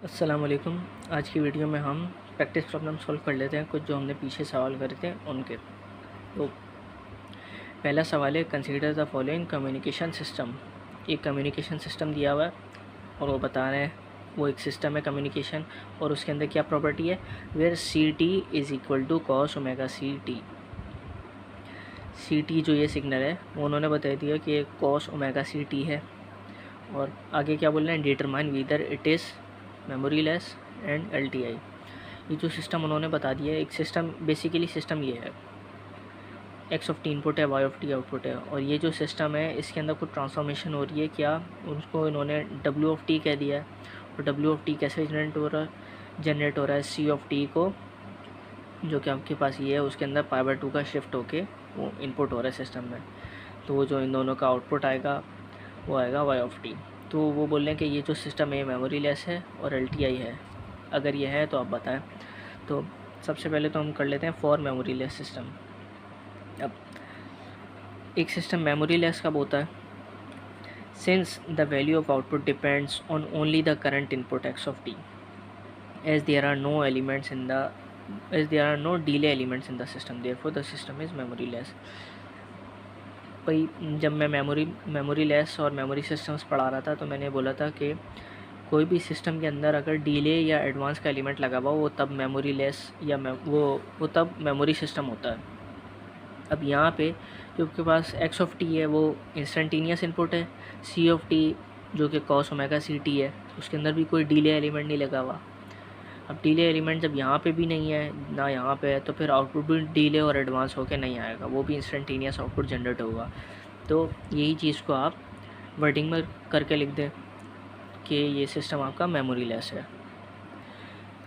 अस्सलाम वालेकुम। आज की वीडियो में हम प्रैक्टिस प्रॉब्लम सॉल्व कर लेते हैं, कुछ जो हमने पीछे सवाल करे थे उनके। तो पहला सवाल है, consider the following communication system. एक कम्युनिकेशन सिस्टम दिया हुआ है और वो बता रहे हैं वो एक सिस्टम है कम्युनिकेशन, और उसके अंदर क्या प्रॉपर्टी है, where C T is equal to cos omega C T. C T जो ये सिग्नल है वो उन्होंने बता दिया कि कॉस ओमेगा सी टी है। और आगे क्या बोल रहे हैं, determine wither it is memory less and L T I. ये जो सिस्टम उन्होंने बता दिया है, एक सिस्टम बेसिकली सिस्टम ये है, एक्स ऑफ टी इनपुट है, वाई ऑफ टी आउटपुट है, और ये जो सिस्टम है इसके अंदर कुछ ट्रांसफॉर्मेशन हो रही है। क्या उसको इन्होंने डब्ल्यू ऑफ टी कह दिया है। और डब्ल्यू ऑफ टी कैसे जनरेट हो रहा है सी ऑफ टी को, जो कि आपके पास ये है, उसके अंदर पाई/2 का शिफ्ट होके वो इनपुट हो रहा है सिस्टम में। तो वो जो इन दोनों का आउटपुट आएगा वो आएगा वाई ऑफ टी। तो वो बोल रहे हैं कि ये जो सिस्टम है मेमोरी लेस है और एल टी आई है। अगर ये है तो आप बताएं। तो सबसे पहले तो हम कर लेते हैं फॉर मेमोरी लेस सिस्टम। अब एक सिस्टम मेमोरी लेस कब होता है, since the value of output depends on only the current input X of T, as there are no elements in the as there are no delay elements in the system, therefore the system is memoryless. भाई जब मैं memoryless और memory systems पढ़ा रहा था तो मैंने बोला था कि कोई भी सिस्टम के अंदर अगर डिले या एडवांस का एलिमेंट लगा हुआ वो तब मेमोरी लेस या वो तब मेमोरी सिस्टम होता है। अब यहाँ पे जो आपके पास एक्स ऑफ टी है वो इंस्टेंटेनियस इनपुट है, सी ऑफ टी जो कि कॉस ओमेगा सी टी है उसके अंदर भी कोई डिले एलिमेंट नहीं लगा हुआ। अब डिले एलिमेंट जब यहाँ पे भी नहीं है ना यहाँ पे है तो फिर आउटपुट भी डिले और एडवांस होकर नहीं आएगा, वो भी इंस्टेंटेनियस आउटपुट जनरेट होगा। तो यही चीज़ को आप वर्डिंग में करके लिख दें कि ये सिस्टम आपका मेमोरी लेस है।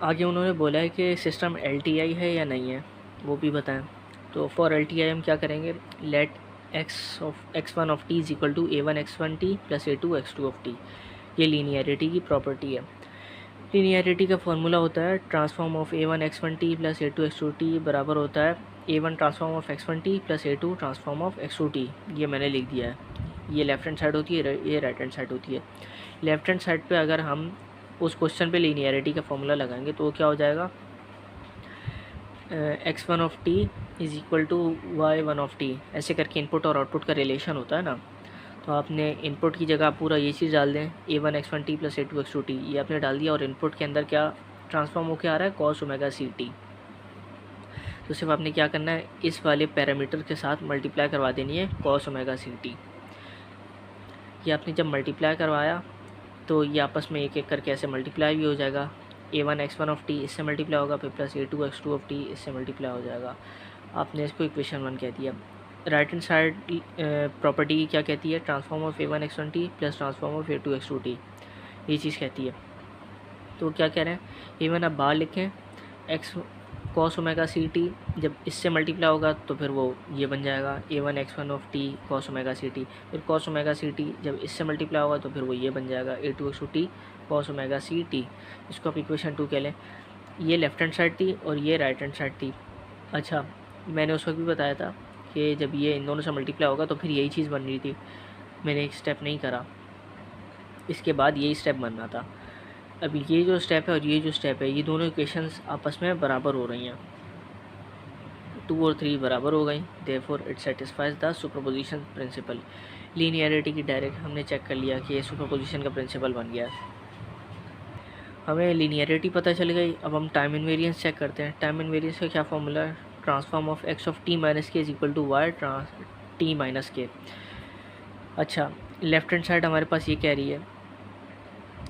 आगे उन्होंने बोला है कि सिस्टम एल टी आई है या नहीं है वो भी बताएं। तो फॉर एल टी आई हम क्या करेंगे, let x one of t is equal to a one x one T plus a two x two of t. ये लीनियरिटी की प्रॉपर्टी है। लीनियरिटी का फॉर्मूला होता है transform of A one x one T plus a two x two t बराबर होता है a one transform of x one T plus a two transform of x two T. ये मैंने लिख दिया है। ये लेफ्ट हैंड साइड होती है, ये राइट हैंड साइड होती है। लेफ्ट हैंड साइड पे अगर हम उस क्वेश्चन पे लीनियरिटी का फॉर्मूला लगाएंगे तो क्या हो जाएगा, X one of T is equal to Y one of T, ऐसे करके इनपुट और आउटपुट का रिलेशन होता है ना। तो आपने इनपुट की जगह पूरा ये चीज़ डाल दें, a one x one T plus a two x two T, ये आपने डाल दिया और इनपुट के अंदर क्या ट्रांसफॉर्म होकर आ रहा है, कॉस ओमेगा सी टी। तो सिर्फ आपने क्या करना है, इस वाले पैरामीटर के साथ मल्टीप्लाई करवा देनी है कॉस ओमेगा सी टी। ये आपने जब मल्टीप्लाई करवाया तो ये आपस में एक एक करके ऐसे मल्टीप्लाई भी हो जाएगा। A one x one of t इससे मल्टीप्लाई होगा, फिर plus a two x two of t इससे मल्टीप्लाई हो जाएगा। आपने इसको इक्वेशन 1 कह दिया। राइट हैंड साइड प्रॉपर्टी क्या कहती है, transform of A one x one T plus transform of A two x two T, ये चीज़ कहती है। तो क्या कह रहे हैं, ए वन आप बाहर लिखें, X cos omega C T जब इससे मल्टीप्लाई होगा तो फिर वो ये बन जाएगा a one x one of t cos omega C t, फिर कॉस ओमेगा सी टी जब इससे मल्टीप्लाई होगा तो फिर वो ये बन जाएगा a two x two t cos omega C t. इसको आप इक्वेशन 2 कह लें। ये लेफ्ट हैंड साइड थी और ये राइट हैंड साइड थी। अच्छा, मैंने उस वक्त भी बताया था कि जब ये इन दोनों से मल्टीप्लाई होगा तो फिर यही चीज़ बन रही थी। मैंने एक स्टेप नहीं करा, इसके बाद यही स्टेप बनना था। अब ये जो स्टेप है और ये जो स्टेप है, ये दोनों इक्वेशंस आपस में बराबर हो रही हैं, 2 और 3 बराबर हो गई, therefore it satisfies the superposition principle. Linearity की डायरेक्ट हमने चेक कर लिया कि ये सुपरपोजिशन का प्रिंसिपल बन गया है। हमें लीनियरिटी पता चल गई। अब हम टाइम इनवेरिएंस चेक करते हैं। टाइम इनवेरिएंस का क्या फॉर्मूला है, transform of x of t minus k is equal to y t minus k. अच्छा, लेफ्ट हैंड साइड हमारे पास ये कह रही है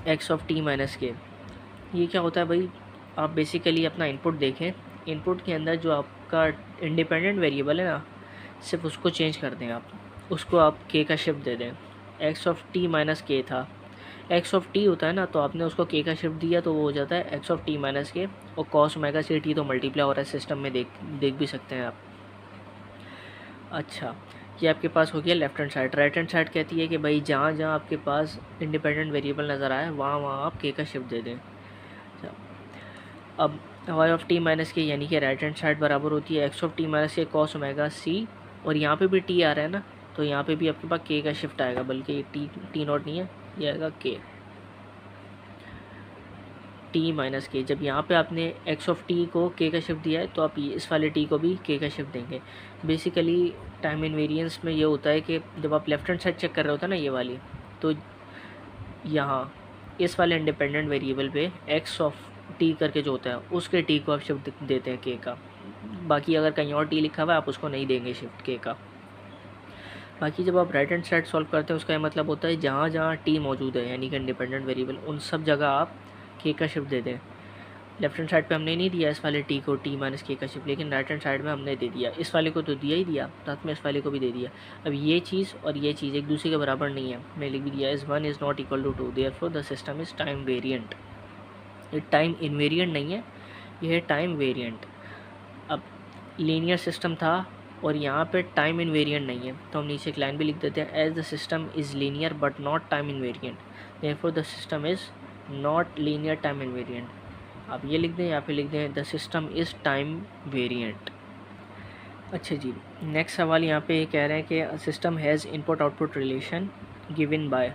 x of t minus k. ये क्या होता है भाई, आप बेसिकली अपना इनपुट देखें, इनपुट के अंदर जो आपका इंडिपेंडेंट वेरिएबल है ना, सिर्फ उसको चेंज कर दें आप, उसको आप के का शिफ्ट दे दें। एक्स ऑफ टी माइनस के था, एक्स ऑफ टी होता है ना, तो आपने उसको के का शिफ्ट दिया तो वो हो जाता है एक्स ऑफ टी माइनस के, और कॉस ओमेगा सी टी तो मल्टीप्लाई हो रहा है सिस्टम में, देख भी सकते हैं आप। अच्छा, ये आपके पास हो गया left hand side. Right hand side कहती है कि भाई जहाँ जहाँ आपके पास इंडिपेंडेंट वेरिएबल नज़र आए वहाँ वहाँ आप के का शिफ्ट दे दें। अब वाई ऑफ टी माइनस के यानी कि राइट हैंड साइड बराबर होती है एक्स ऑफ टी माइनस के कॉस ओमेगा सी, और यहाँ पे भी टी आ रहा है ना, तो यहाँ पे भी आपके पास के का शिफ्ट आएगा, बल्कि ये टी नॉट नहीं है, ये आएगा के। टी माइनस के। जब यहाँ पे आपने एक्स ऑफ टी को के का शिफ्ट दिया है तो आप इस वाले टी को भी के का शिफ्ट देंगे। बेसिकली टाइम इनवेरिएंस में ये होता है कि जब आप लेफ्ट हैंड साइड चेक कर रहे होते हैं ना ये वाली, तो यहाँ इस वाले इंडिपेंडेंट वेरिएबल पे एक्स ऑफ टी करके जो होता है उसके टी को आप शिफ्ट देते हैं के का। बाकी अगर कहीं और टी लिखा हुआ है आप उसको नहीं देंगे शिफ्ट के का। बाकी जब आप राइट हैंड साइड सॉल्व करते हैं उसका मतलब होता है जहाँ जहाँ टी मौजूद है यानी कि इंडिपेंडेंट वेरिएबल, उन सब जगह आप के का शिफ्ट दे दें। लेफ्ट हैंड साइड पे हमने नहीं दिया इस वाले टी को टी माइनस के का शिफ्ट, लेकिन राइट हैंड साइड में हमने दे दिया। इस वाले को तो दिया ही दिया, साथ में इस वाले को भी दे दिया। अब ये चीज़ और ये चीज़ एक दूसरे के बराबर नहीं है, मैं लिख भी दिया is 1 is not equal to 2 therefore the system is time variant. ये टाइम इनवेरिएंट नहीं है, ये है टाइम वेरिएंट। अब लीनियर सिस्टम था और यहाँ पे टाइम इनवेरिएंट नहीं है, तो हम नीचे एक लाइन भी लिख देते हैं as the system is linear but not time invariant therefore the system is not linear time invariant. आप ये लिख दें, यहाँ पे लिख दें the system is time variant. अच्छा जी, नेक्स्ट सवाल यहाँ पे ये कह रहे हैं कि system has input output relation given by,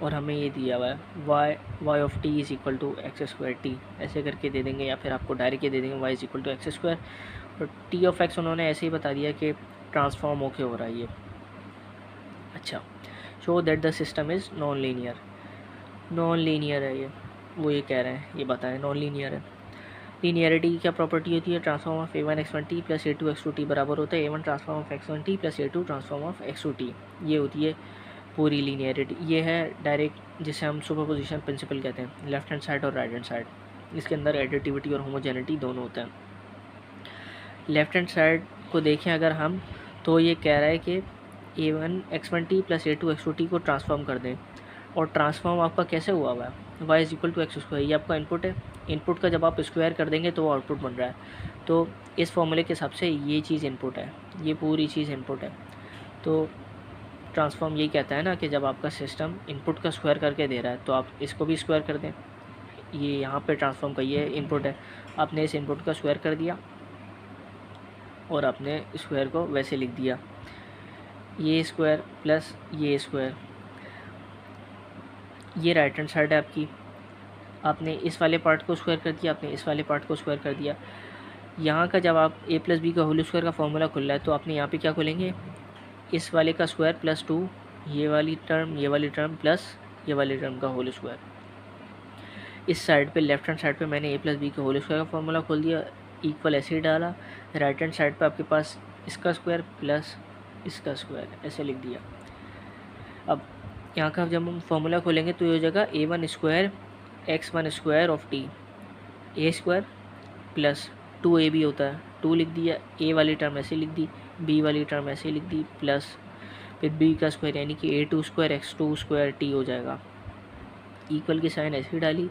और हमें ये दिया हुआ है Y of T is equal to X square T, ऐसे करके दे देंगे, या फिर आपको डायरेक्ट ये दे देंगे Y is equal to X square, और टी ऑफ एक्स उन्होंने ऐसे ही बता दिया कि ट्रांसफॉर्म होके हो रहा है ये। अच्छा, show that the system is non linear. Non linear है ये, वो ये कह रहे हैं, ये बताएं नॉन लीनियर है। लीनियरिटी की क्या प्रॉपर्टी होती है? Transform of a1 x1 t plus a2 x2 t बराबर होता है a1 transform of x1 t plus a2 transform of x2 t। ये होती है पूरी लीनियरिटी। ये है डायरेक्ट जिसे हम सुपरपोजिशन प्रिंसिपल कहते हैं, लेफ्ट हैंड साइड और राइट हैंड साइड। इसके अंदर एडिटिविटी और होमोजेनिटी दोनों होते हैं। लेफ्ट हैंड साइड को देखें अगर हम, तो ये कह रहा है कि a1 x1 t plus a2 x2 t को ट्रांसफॉर्म कर दें, और ट्रांसफॉर्म आपका कैसे हुआ है? y is equal to X square, ये आपका इनपुट है। इनपुट का जब आप स्क्वायर कर देंगे तो वो आउटपुट बन रहा है। तो इस फॉर्मूले के हिसाब से ये चीज़ इनपुट है, ये पूरी चीज़ इनपुट है। तो ट्रांसफॉर्म यही कहता है ना कि जब आपका सिस्टम इनपुट का स्क्वायर करके दे रहा है तो आप इसको भी स्क्वायर कर दें। ये यहाँ पे ट्रांसफॉर्म का ये इनपुट है, आपने इस इनपुट का स्क्वायर कर दिया और आपने स्क्वायर को वैसे लिख दिया, ये स्क्वायर प्लस ये स्क्वायर। ये राइट हैंड साइड है आपकी, आपने इस वाले पार्ट को स्क्वायर कर दिया, आपने इस वाले पार्ट को स्क्वायर कर दिया। यहाँ का जब आप a प्लस बी का होल स्क्वायर का फॉर्मूला खुल रहा है तो आपने यहाँ पे क्या खोलेंगे, इस वाले का स्क्वायर प्लस 2, ये वाली टर्म प्लस ये वाली टर्म का होल स्क्वायर। इस साइड पे लेफ्ट हैंड साइड पे मैंने a प्लस बी का होल स्क्वायर का फॉर्मूला खोल दिया, इक्वल ऐसे ही डाला। राइट हैंड साइड पे आपके पास इसका स्क्वायर प्लस इसका स्क्वायर ऐसे लिख दिया। अब यहाँ का जब हम फॉर्मूला खोलेंगे तो ये हो जाएगा a1 square x1 square of T, A square plus 2ab होता है, 2 लिख दिया, a वाली टर्म ऐसे लिख दी, b वाली टर्म ऐसे लिख दी, प्लस फिर b का स्क्वायर यानी कि a2 square x2 square t हो जाएगा। इक्वल की साइन ऐसे ही डाली,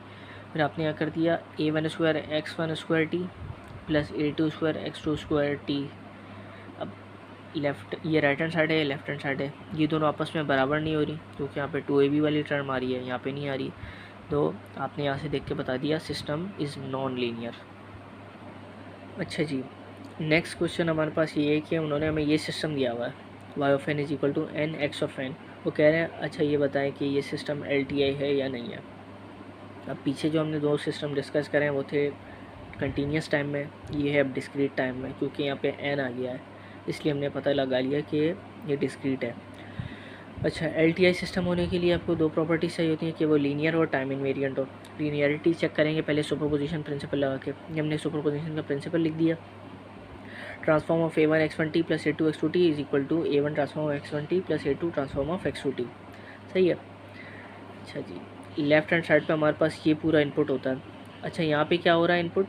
फिर आपने क्या कर दिया a1 square x1 square T plus a2 square x2 square T. अब लेफ्ट, ये राइट हैंड साइड है, ये लेफ्ट हैंड साइड है, ये दोनों आपस में बराबर नहीं हो रही क्योंकि यहाँ पे 2ab वाली टर्म आ रही है, यहाँ पे नहीं आ रही। तो आपने यहाँ से देख के बता दिया सिस्टम इज़ नॉन लीनियर। अच्छा जी, नेक्स्ट क्वेश्चन हमारे पास ये है कि उन्होंने हमें ये सिस्टम दिया हुआ है Y of N is equal to N X of N. वो कह रहे हैं अच्छा ये बताएं कि ये सिस्टम LTI है या नहीं है। अब पीछे जो हमने दो सिस्टम डिस्कस करें वो थे कंटिन्यूस टाइम में, ये है अब डिस्क्रीट टाइम में। क्योंकि यहाँ पे n आ गया है इसलिए हमने पता लगा लिया कि ये डिस्क्रीट है। अच्छा, LTI सिस्टम होने के लिए आपको दो प्रॉपर्टीज चाहिए होती हैं कि वो लीनियर और टाइम इनवेरिएंट हो। लीनियरिटी चेक करेंगे पहले सुपरपोजिशन प्रिंसिपल लगा के, हमने सुपरपोजिशन का प्रिंसिपल लिख दिया। Transform of a1 x1 t plus a2 x2 t is equal to a1 transform of x1 t plus a2 transform of x2 t। सही है। अच्छा जी, लेफ्ट हैंड साइड पे हमारे पास ये पूरा इनपुट होता है। अच्छा, यहाँ पे क्या हो रहा है, इनपुट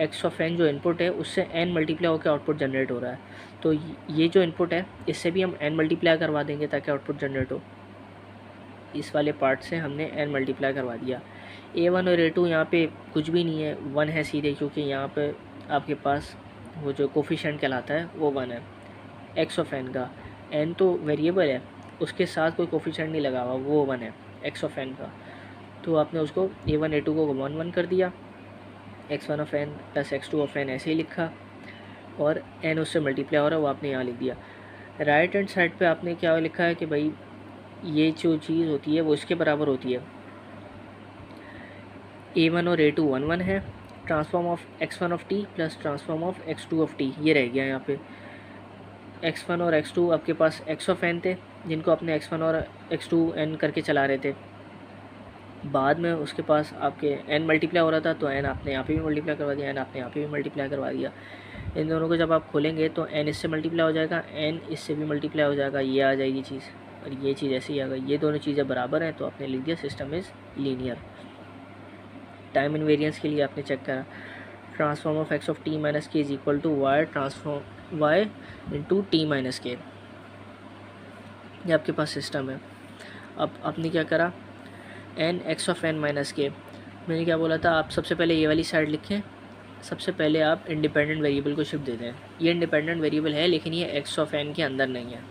x ऑफ n जो इनपुट है उससे n मल्टीप्लाई होकर आउटपुट जनरेट हो रहा है। तो ये जो इनपुट है इससे भी हम n मल्टीप्लाई करवा देंगे ताकि आउटपुट जनरेट हो। इस वाले पार्ट से हमने n मल्टीप्लाई करवा दिया। a1 और a2 यहाँ पे कुछ भी नहीं है, 1 है सीधे, क्योंकि यहाँ पे आपके पास वो जो कोफिशिएंट कहलाता है वो 1 है। x ऑफ n का, n तो वेरिएबल है, उसके साथ कोई कोफिशिएंट नहीं लगा हुआ, वो 1 है x ऑफ n का। तो आपने उसको a1 a2 को 1 1 कर दिया, x1 of n plus x2 of n ऐसे ही लिखा, और n उससे मल्टीप्लाई हो रहा है वो आपने यहाँ लिख दिया। राइट हैंड साइड पे आपने क्या लिखा है कि भाई ये जो चीज़ होती है वो इसके बराबर होती है। A1 और A2 1 है, transform of x1 of t plus transform of x2 of t, ये रह गया यहाँ पे। x1 और x2 आपके पास x ऑफ n थे, जिनको आपने x1 और x2 n करके चला रहे थे। बाद में उसके पास आपके n मल्टीप्लाई हो रहा था, तो n आपने यहाँ पे भी मल्टीप्लाई करवा दिया, n आपने यहाँ पे भी मल्टीप्लाई करवा दिया। इन दोनों को जब आप खोलेंगे तो n इससे मल्टीप्लाई हो जाएगा, n इससे भी मल्टीप्लाई हो जाएगा, ये आ जाएगी चीज़, और ये चीज़ ऐसे ही आ गई। ये दोनों चीज़ें बराबर हैं, तो आपने लिख दिया system is linear. Time invariance के लिए आपने चेक करा, transform of x of t minus k is equal to y transform y into t minus k, ये आपके पास सिस्टम है। अब आपने क्या करा, n x of n minus के, मैंने क्या बोला था, आप सबसे पहले ये वाली साइड लिखें, सबसे पहले आप इंडिपेंडेंट वेरिएबल को शिफ्ट दे दें। ये इंडिपेंडेंट वेरिएबल है लेकिन ये x ऑफ n के अंदर नहीं है,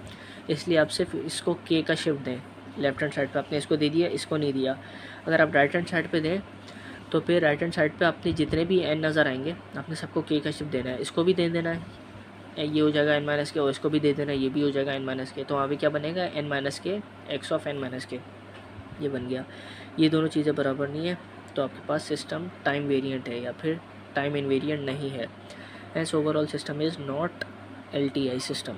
इसलिए आप सिर्फ इसको k का शिफ्ट दें। लेफ्ट हैंड साइड पे आपने इसको दे दिया, इसको नहीं दिया। अगर आप राइट हैंड साइड पे दें तो फिर राइट हैंड साइड पे आपने जितने भी n नज़र आएंगे आपने सबको k का शिफ्ट देना है। इसको भी दे देना है, ये हो जाएगा n माइनस के, और इसको भी दे देना है, ये भी हो जाएगा n माइनस के। तो वहाँ पे क्या बनेगा, n माइनस के x of n minus k, ये बन गया। ये दोनों चीज़ें बराबर नहीं है, तो आपके पास सिस्टम टाइम वेरिएंट है या फिर टाइम इनवेरिएंट नहीं है। Hence overall system is not LTI system.